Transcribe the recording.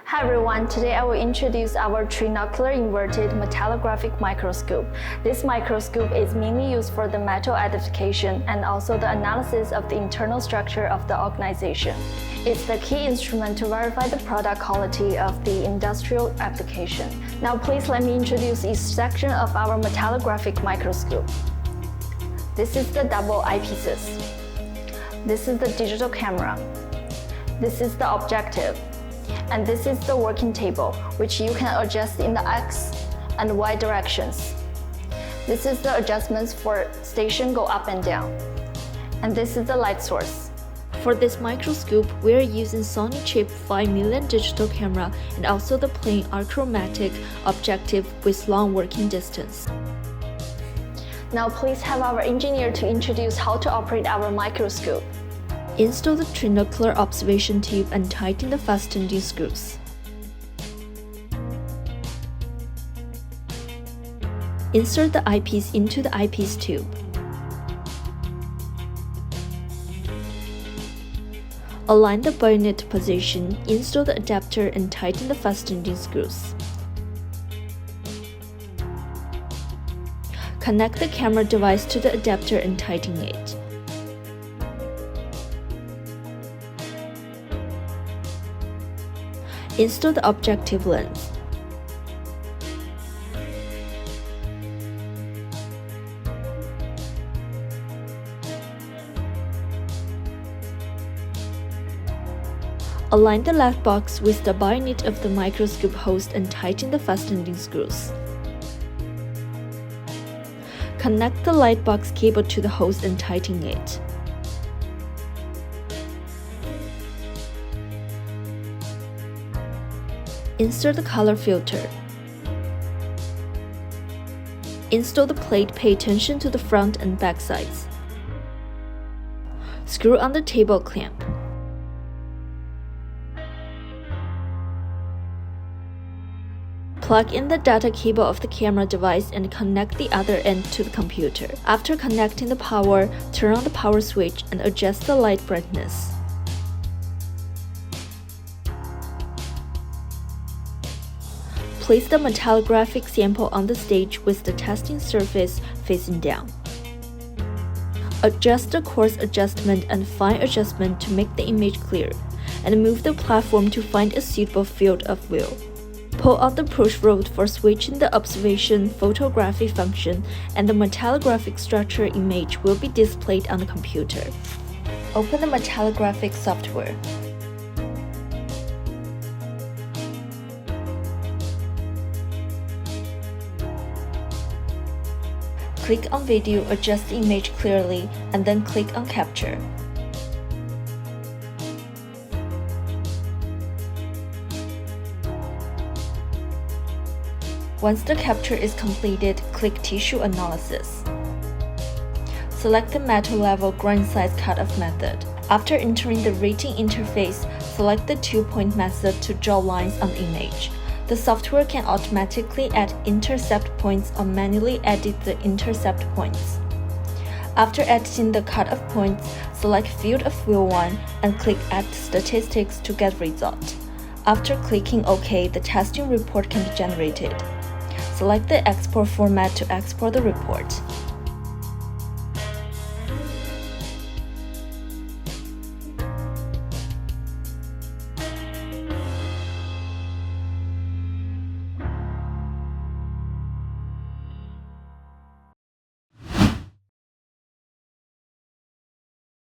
Hi everyone, today I will introduce our Trinocular inverted metallographic microscope. This microscope is mainly used for the metal identification and also the analysis of the internal structure of the organization. It's the key instrument to verify the product quality of the industrial application. Now please let me introduce each section of our metallographic microscope. This is the double eyepieces. This is the digital camera. This is the objective. And this is the working table, which you can adjust in the X and Y directions. This is the adjustments for station go up and down. And this is the light source. For this microscope, we are using Sony chip 5 million digital camera and also the plain achromatic objective with long working distance. Now please have our engineer to introduce how to operate our microscope. Install the Trinocular observation tube and tighten the fastening screws. Insert the eyepiece into the eyepiece tube. Align the bayonet position, install the adapter and tighten the fastening screws. Connect the camera device to the adapter and tighten it. Install the objective lens. Align the left box with the bayonet of the microscope host and tighten the fastening screws. Connect the light box cable to the host and tighten it. Insert the color filter. Install the plate, pay attention to the front and back sides. Screw on the table clamp. Plug in the data cable of the camera device and connect the other end to the computer. After connecting the power, turn on the power switch and adjust the light brightness. Place the metallographic sample on the stage with the testing surface facing down. Adjust the coarse adjustment and fine adjustment to make the image clear, and move the platform to find a suitable field of view. Pull out the push rod for switching the observation photography function, and the metallographic structure image will be displayed on the computer. Open the metallographic software. Click on Video, adjust the image clearly, and then click on Capture. Once the capture is completed, click Tissue Analysis. Select the metal level grind size cutoff method. After entering the rating interface, select the two-point method to draw lines on the image. The software can automatically add intercept points or manually edit the intercept points. After editing the cutoff points, select Field of View 1 and click Add Statistics to get result. After clicking OK, the testing report can be generated. Select the export format to export the report.